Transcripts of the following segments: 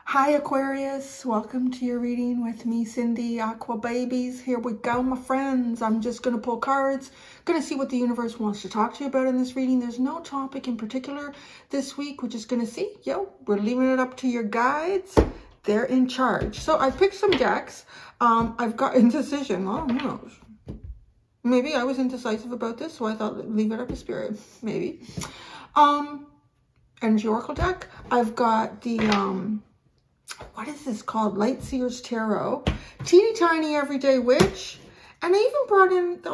Hi Aquarius, welcome to your reading with me, Cindy, Aqua Babies. Here we go, my friends. I'm just going to pull cards, going to see what the universe wants to talk to you about in this reading. There's no topic in particular this week. We're just going to see. We're leaving it up to your guides. They're in charge. So I picked some decks. I've got indecision. Oh, who knows? Maybe I was indecisive about this, so I thought leave it up to spirit. Maybe. Energy Oracle deck. I've got the what is this called? Light Seers Tarot. Teeny tiny everyday witch. And I even brought in the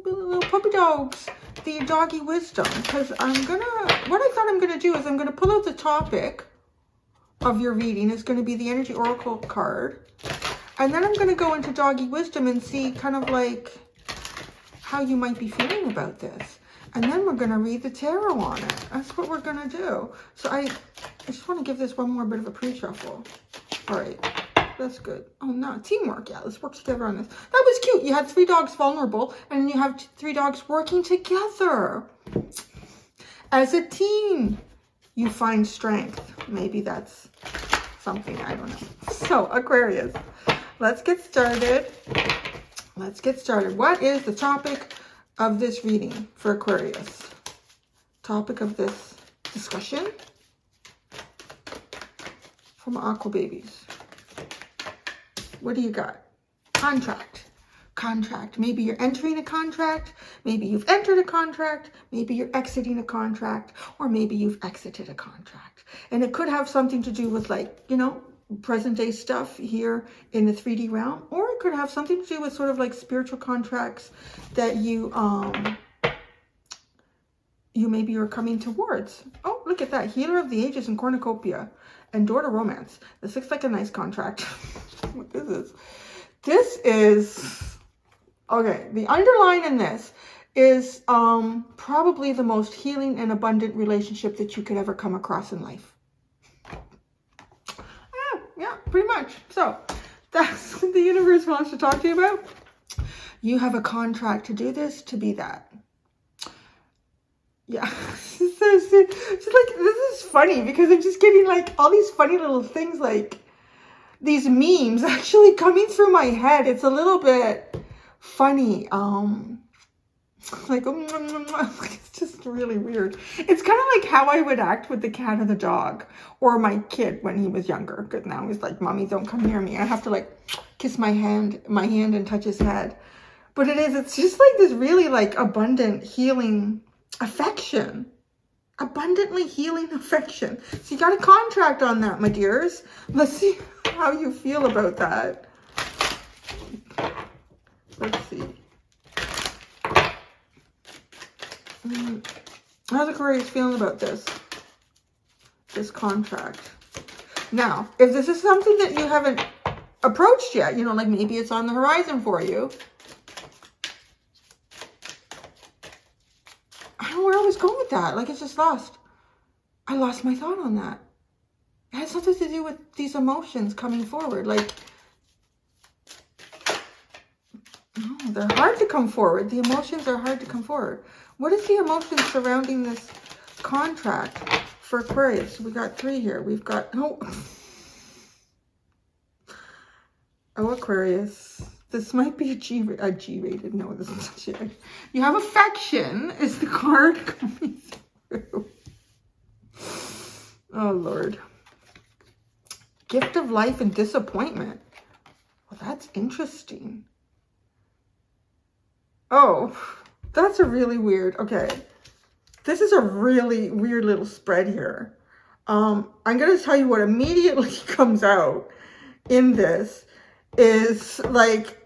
little puppy dogs, the doggy wisdom. Because what I thought I'm gonna do is I'm gonna pull out the topic of your reading. It's gonna be the Energy Oracle card. And then I'm gonna go into doggy wisdom and see kind of like how you might be feeling about this. And then we're going to read the tarot on it. That's what we're going to do. So I just want to give this one more bit of a pre-shuffle. All right. That's good. Oh, no. Teamwork. Yeah, let's work together on this. That was cute. You had 3 dogs vulnerable, and you have 3 dogs working together. As a team, you find strength. Maybe that's something. I don't know. So, Aquarius, let's get started. Let's get started. What is the topic of this reading for Aquarius? Topic of this discussion from Aqua Babies. What do you got? Contract. Contract. Maybe you're entering a contract. Maybe you've entered a contract. Maybe you're exiting a contract. Or maybe you've exited a contract. And it could have something to do with, like, you know, present day stuff here in the 3D realm, or it could have something to do with sort of like spiritual contracts that you maybe are coming towards. Oh, look at that. Healer of the Ages and Cornucopia and Door to Romance. This looks like a nice contract. What is this? This is, okay, the underline in this is probably the most healing and abundant relationship that you could ever come across in life. Yeah, pretty much. So that's what the universe wants to talk to you about. You have a contract to do this, to be that. Yeah. It's like, this is funny because I'm just getting like all these funny little things, like these memes actually coming through my head. It's a little bit funny. Like, it's just really weird. It's kind of like how I would act with the cat or the dog, or my kid when he was younger. Because now he's like, "Mommy, don't come near me." I have to like kiss my hand and touch his head. But it's just like this really like abundant healing affection, abundantly healing affection. So you got a contract on that, my dears. Let's see how you feel about that. Let's see. How's Aquarius feeling about this contract? Now, if this is something that you haven't approached yet, you know, like maybe it's on the horizon for you. I don't know where I was going with that. Like, it's just lost. I lost my thought on that. It has something to do with these emotions coming forward. Like, no, they're hard to come forward. The emotions are hard to come forward. What is the emotion surrounding this contract for Aquarius? We got 3 here. We've got, oh Aquarius. This might be a G-rated. No, this is not G. You have affection is the card coming through. Oh, Lord. Gift of life and disappointment. Well, that's interesting. Oh, that's a really weird, okay. This is a really weird little spread here. I'm going to tell you what immediately comes out in this is like,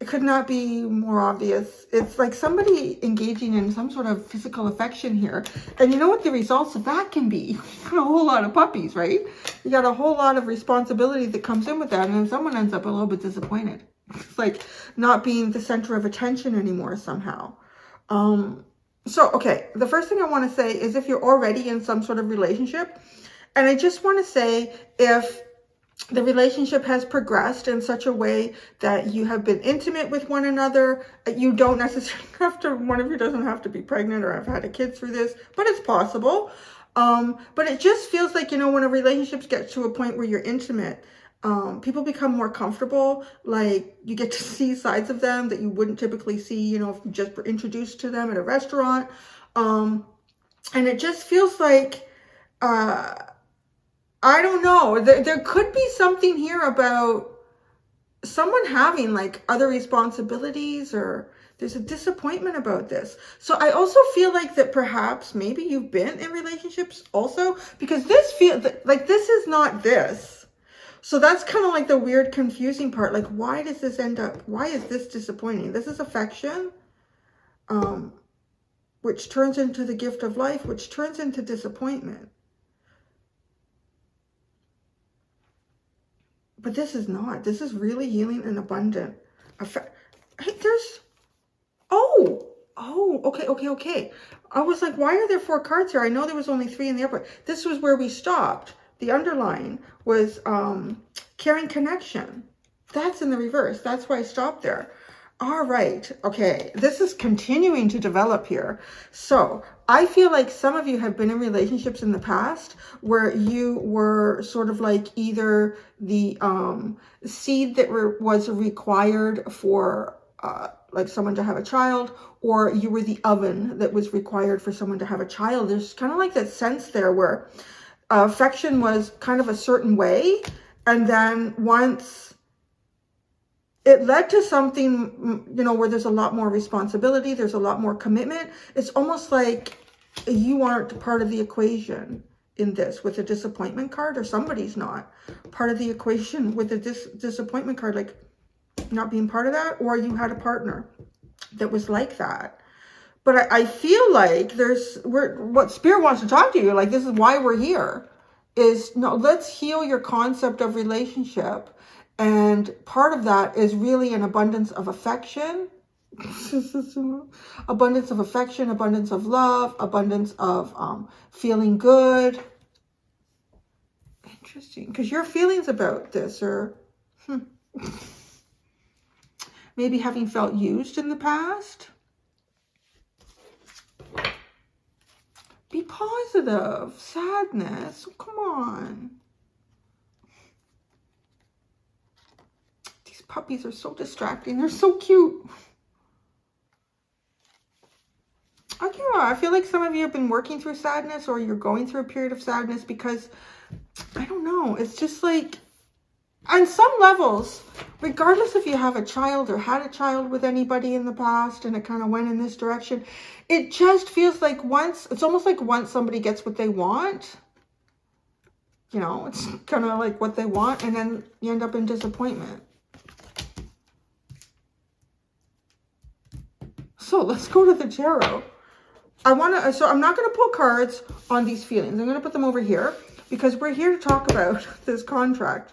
it could not be more obvious. It's like somebody engaging in some sort of physical affection here. And you know what the results of that can be? You got a whole lot of puppies, right? You got a whole lot of responsibility that comes in with that. And then someone ends up a little bit disappointed. It's like not being the center of attention anymore somehow. So, okay, the first thing I want to say is if you're already in some sort of relationship, and I just want to say if the relationship has progressed in such a way that you have been intimate with one another. You don't necessarily have to, one of you doesn't have to be pregnant or have had a kid through this, but it's possible. But it just feels like, you know, when a relationship gets to a point where you're intimate, people become more comfortable. Like, you get to see sides of them that you wouldn't typically see, you know, if you just were introduced to them at a restaurant. And it just feels like, I don't know. There could be something here about someone having like other responsibilities, or there's a disappointment about this. So I also feel like that perhaps maybe you've been in relationships also, because this feels like this is not this. So that's kind of like the weird, confusing part. Like, why does this end up? Why is this disappointing? This is affection, which turns into the gift of life, which turns into disappointment. But this is not. This is really healing and abundant. Hey, there's... Okay. I was like, why are there 4 cards here? I know there was only 3 in the upper. This was where we stopped. The underline was caring connection. That's in the reverse. That's why I stopped there. All right. Okay. This is continuing to develop here. So I feel like some of you have been in relationships in the past where you were sort of like either the seed that was required for like someone to have a child, or you were the oven that was required for someone to have a child. There's kind of like that sense there where affection was kind of a certain way. And then once it led to something, you know, where there's a lot more responsibility, there's a lot more commitment. It's almost like you aren't part of the equation in this with a disappointment card, or somebody's not part of the equation with a disappointment card, like not being part of that, or you had a partner that was like that. But I feel like what Spirit wants to talk to you, like this is why we're here, is no, let's heal your concept of relationship. And part of that is really an abundance of affection, abundance of affection, abundance of love, abundance of feeling good. Interesting, because your feelings about this are maybe having felt used in the past. Be positive. Sadness. Come on. These puppies are so distracting. They're so cute. Okay, I feel like some of you have been working through sadness, or you're going through a period of sadness because, I don't know, it's just like, on some levels, regardless if you have a child or had a child with anybody in the past and it kind of went in this direction, it just feels like it's almost like once somebody gets what they want, you know, it's kind of like what they want, and then you end up in disappointment. So let's go to the tarot. So I'm not going to pull cards on these feelings. I'm going to put them over here because we're here to talk about this contract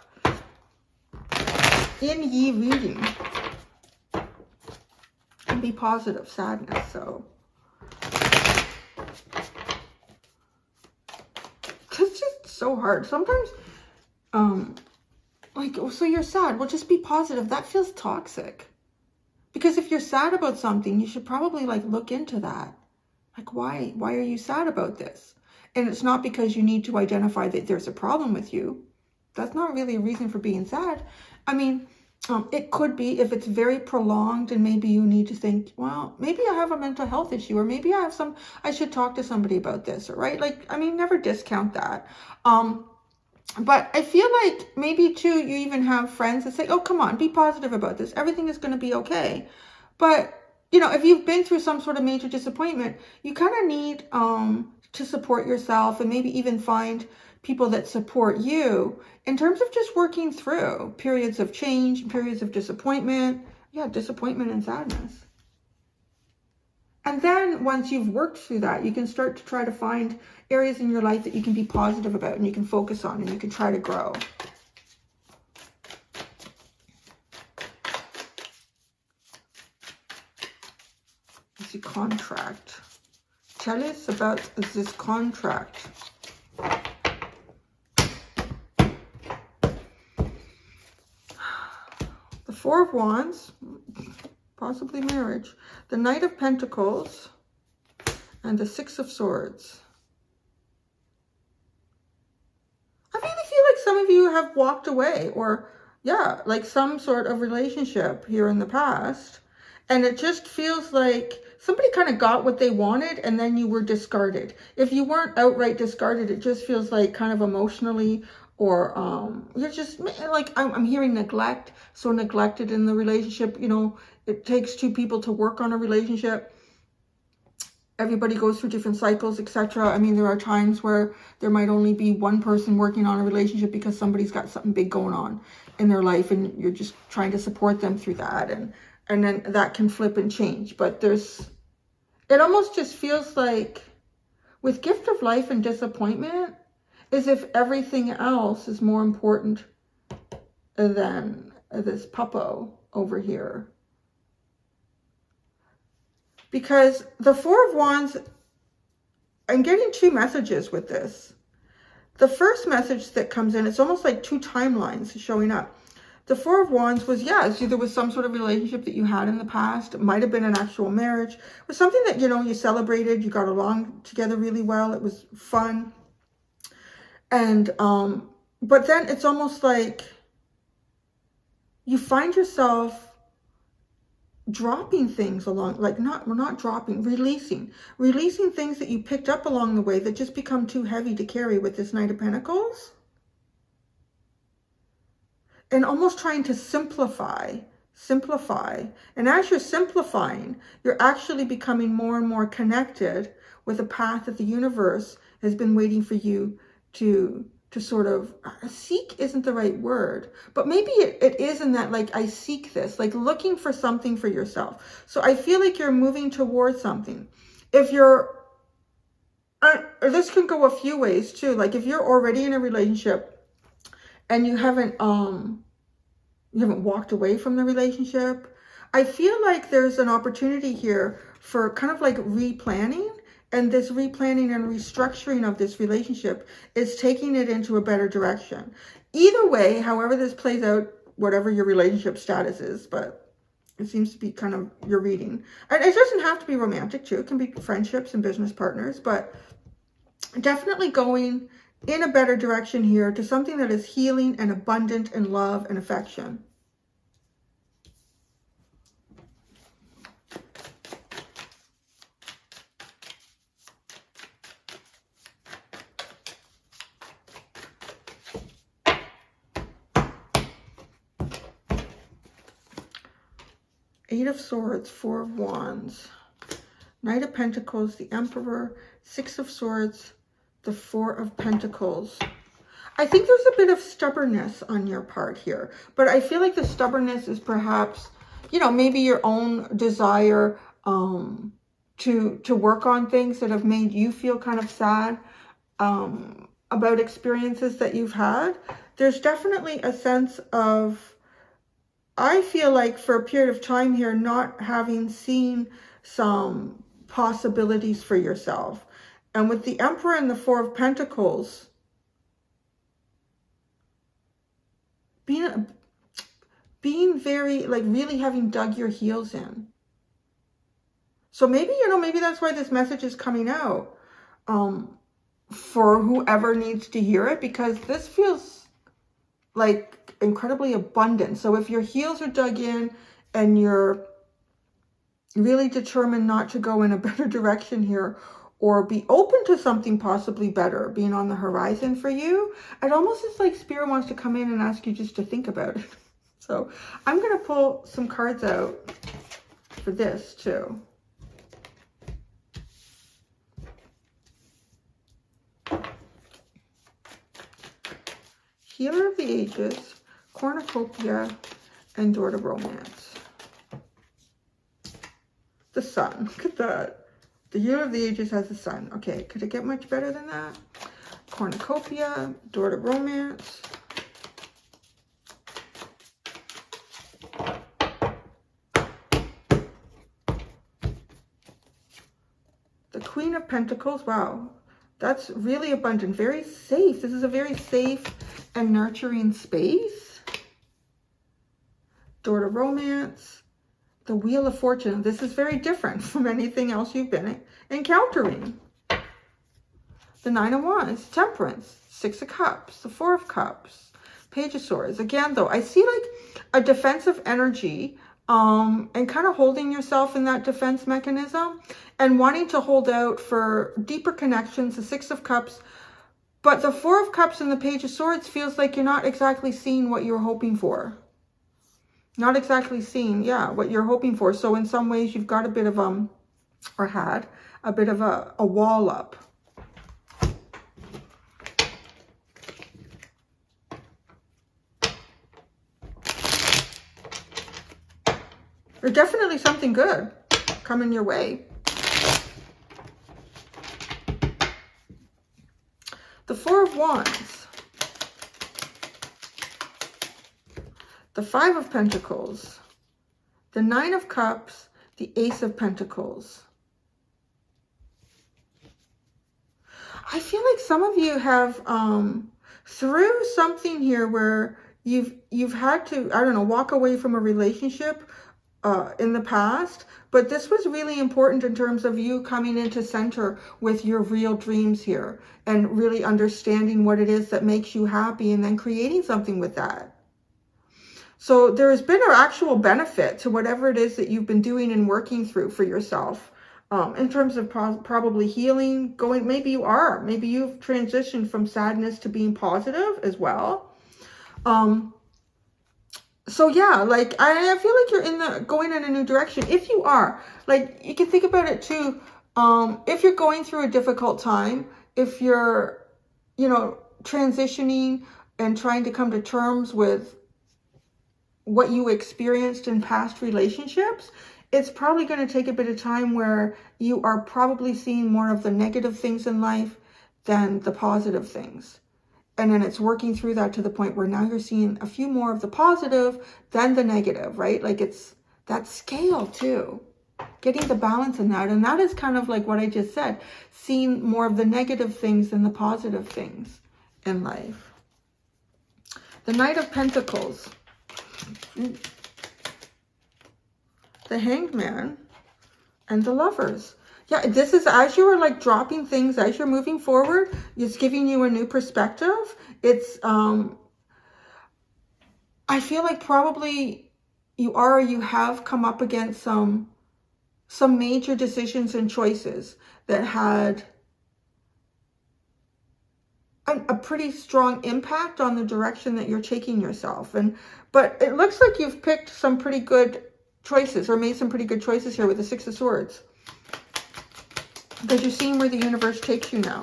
in ye reading. And be positive, sadness. So it's just so hard. Sometimes, like, so you're sad. Well, just be positive. That feels toxic. Because if you're sad about something, you should probably like look into that. Like, why are you sad about this? And it's not because you need to identify that there's a problem with you. That's not really a reason for being sad. I mean, it could be if it's very prolonged and maybe you need to think, well, maybe I have a mental health issue, or maybe I should talk to somebody about this, right? Like, I mean, never discount that. But I feel like maybe too, you even have friends that say, oh, come on, be positive about this. Everything is going to be okay. But, you know, if you've been through some sort of major disappointment, you kind of need to support yourself, and maybe even find people that support you in terms of just working through periods of change, periods of disappointment. Yeah, disappointment and sadness. And then once you've worked through that, you can start to try to find areas in your life that you can be positive about and you can focus on and you can try to grow. It's a contract. Tell us about this contract. Four of Wands, possibly marriage, the Knight of Pentacles, and the Six of Swords. I really feel like some of you have walked away, or yeah, like some sort of relationship here in the past. And it just feels like somebody kind of got what they wanted and then you were discarded. If you weren't outright discarded, it just feels like kind of emotionally, or you're just like, I'm hearing neglect. So neglected in the relationship, you know, it takes two people to work on a relationship. Everybody goes through different cycles, etc. I mean, there are times where there might only be one person working on a relationship because somebody's got something big going on in their life and you're just trying to support them through that. And then that can flip and change. But it almost just feels like with gift of life and disappointment, as if everything else is more important than this puppo over here. Because the Four of Wands, I'm getting two messages with this. The first message that comes in, it's almost like two timelines showing up. The Four of Wands was, yes, either was some sort of relationship that you had in the past. It might have been an actual marriage. It was something that, you know, you celebrated. You got along together really well. It was fun. And, but then it's almost like you find yourself dropping things along, like not dropping, releasing things that you picked up along the way that just become too heavy to carry with this Knight of Pentacles. And almost trying to simplify. And as you're simplifying, you're actually becoming more and more connected with a path that the universe has been waiting for you to sort of seek. Isn't the right word, but maybe it is in that, like, I seek this, like looking for something for yourself. So I feel like you're moving towards something. If you're, this can go a few ways too. Like if you're already in a relationship and you haven't walked away from the relationship, I feel like there's an opportunity here for kind of like replanning. And this replanning and restructuring of this relationship is taking it into a better direction. Either way, however this plays out, whatever your relationship status is, but it seems to be kind of your reading. And it doesn't have to be romantic too. It can be friendships and business partners, but definitely going in a better direction here to something that is healing and abundant in love and affection. Eight of Swords, Four of Wands, Knight of Pentacles, the Emperor, Six of Swords, the Four of Pentacles. I think there's a bit of stubbornness on your part here, but I feel like the stubbornness is perhaps, you know, maybe your own desire to work on things that have made you feel kind of sad about experiences that you've had. There's definitely a sense of, I feel like for a period of time here, not having seen some possibilities for yourself. And with the Emperor and the Four of Pentacles, being very, like, really having dug your heels in. So maybe, you know, maybe that's why this message is coming out for whoever needs to hear it, because this feels like incredibly abundant. So if your heels are dug in and you're really determined not to go in a better direction here, or be open to something possibly better being on the horizon for you, it almost is like Spirit wants to come in and ask you just to think about it. So I'm going to pull some cards out for this too. Healer of the Ages, Cornucopia, and Door to Romance. The Sun. Look at that. The Healer of the Ages has the Sun. Okay, could it get much better than that? Cornucopia, Door to Romance. The Queen of Pentacles. Wow. That's really abundant. Very safe. This is a very safe and nurturing space. Door to Romance, the Wheel of Fortune. This is very different from anything else you've been encountering. The Nine of Wands, Temperance, Six of Cups, the Four of Cups, Page of Swords. Again, though, I see like a defensive energy and kind of holding yourself in that defense mechanism and wanting to hold out for deeper connections, the Six of Cups. But the Four of Cups and the Page of Swords feels like you're not exactly seeing what you're hoping for. Not exactly seeing, yeah, what you're hoping for. So in some ways you've got a bit of, or had a bit of a wall up. There's definitely something good coming your way. The Four of Wands. The Five of Pentacles. The Nine of Cups. The Ace of Pentacles. I feel like some of you have, through something here where you've had to, I don't know, walk away from a relationship in the past, but this was really important in terms of you coming into center with your real dreams here and really understanding what it is that makes you happy and then creating something with that. So there has been an actual benefit to whatever it is that you've been doing and working through for yourself in terms of probably healing, maybe you've transitioned from sadness to being positive as well. So yeah, like I feel like you're going in a new direction. If you are, like, you can think about it too. If you're going through a difficult time, if you're, transitioning and trying to come to terms with what you experienced in past relationships, it's probably going to take a bit of time where you are probably seeing more of the negative things in life than the positive things. And then it's working through that to the point where now you're seeing a few more of the positive than the negative, right? Like it's that scale too, getting the balance in that. And that is kind of like what I just said, seeing more of the negative things than the positive things in life. The Knight of Pentacles, the Hanged Man, and the Lovers. Yeah, this is as you are like dropping things, as you're moving forward, it's giving you a new perspective. It's, I feel like probably you have come up against some major decisions and choices that had a pretty strong impact on the direction that you're taking yourself. But it looks like you've picked some pretty good choices or made some pretty good choices here with the Six of Swords. Because you're seeing where the universe takes you now.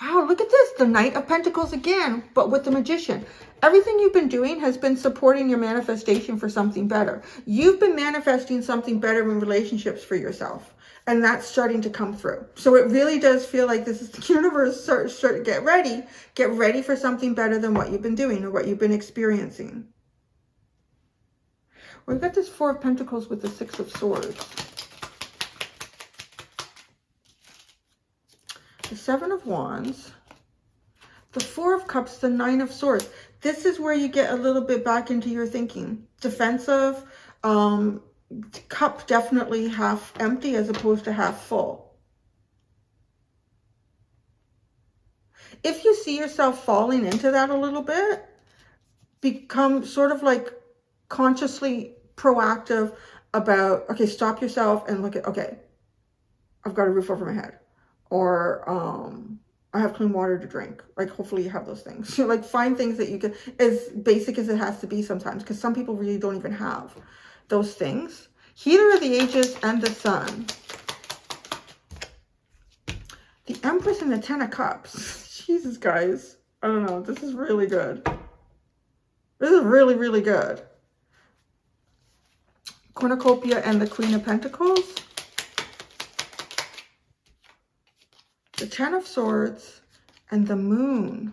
Wow, look at this. The Knight of Pentacles again, but with the Magician. Everything you've been doing has been supporting your manifestation for something better. You've been manifesting something better in relationships for yourself. And that's starting to come through. So it really does feel like this is the universe start to get ready for something better than what you've been doing or what you've been experiencing. We've got this Four of Pentacles with the Six of Swords. The Seven of Wands, the Four of Cups, the Nine of Swords. This is where you get a little bit back into your thinking. Defensive, cup definitely half empty as opposed to half full. If you see yourself falling into that a little bit, become sort of like consciously proactive about, okay, stop yourself and look at, okay, I've got a roof over my head. Or I have clean water to drink. Like, hopefully you have those things. So, like, find things that you can, as basic as it has to be sometimes, because some people really don't even have those things. Healer of the Ages and the Sun. The Empress and the Ten of Cups. Jesus, guys. I don't know. This is really good. This is really, really good. Cornucopia and the Queen of Pentacles. The Ten of Swords and the Moon.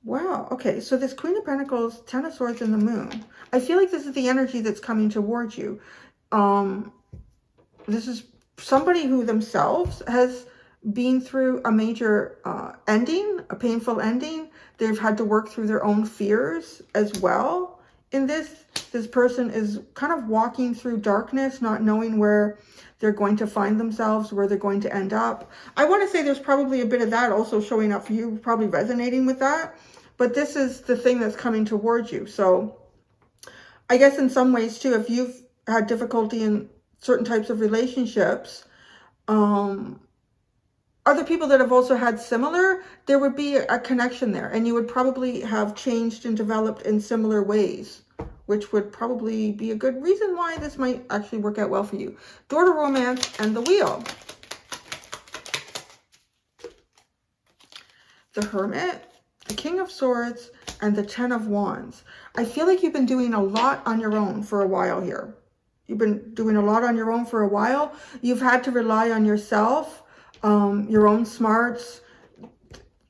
Wow. Okay. So this Queen of Pentacles, Ten of Swords, and the Moon. I feel like this is the energy that's coming towards you. This is somebody who themselves has been through a major ending, a painful ending. They've had to work through their own fears as well. In this person is kind of walking through darkness, not knowing where they're going to find themselves, where they're going to end up. I want to say there's probably a bit of that also showing up for you, probably resonating with that. But this is the thing that's coming towards you. So I guess in some ways too, if you've had difficulty in certain types of relationships, other people that have also had similar, there would be a connection there, and you would probably have changed and developed in similar ways, which would probably be a good reason why this might actually work out well for you. Door to Romance and the Wheel. The Hermit, the King of Swords, and the Ten of Wands. I feel like you've been doing a lot on your own for a while here. You've been doing a lot on your own for a while. You've had to rely on yourself, your own smarts.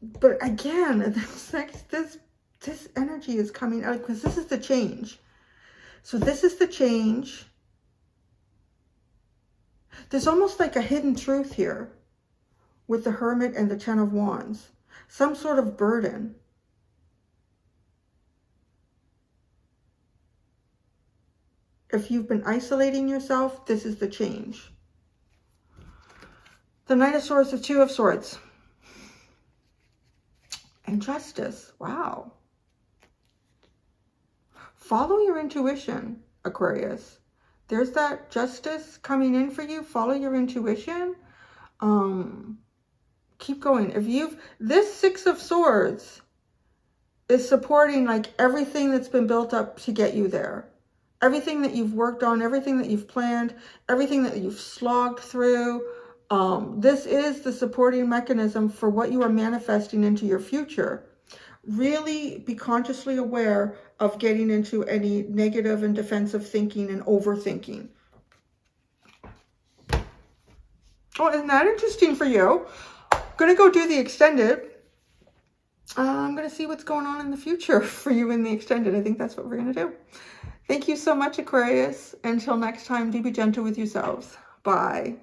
But again, this energy is coming out because this is the change. So this is the change. There's almost like a hidden truth here with the Hermit and the Ten of Wands. Some sort of burden. If you've been isolating yourself, this is the change. The Knight of Swords, the Two of Swords. And Justice. Wow. Follow your intuition, Aquarius. There's that justice coming in for you. Follow your intuition. Keep going. This Six of Swords is supporting like everything that's been built up to get you there. Everything that you've worked on, everything that you've planned, everything that you've slogged through. This is the supporting mechanism for what you are manifesting into your future. Really be consciously aware of getting into any negative and defensive thinking and overthinking. Oh, isn't that interesting for you? I'm going to go do the extended. I'm going to see what's going on in the future for you in the extended. I think that's what we're going to do. Thank you so much, Aquarius. Until next time, do be gentle with yourselves. Bye.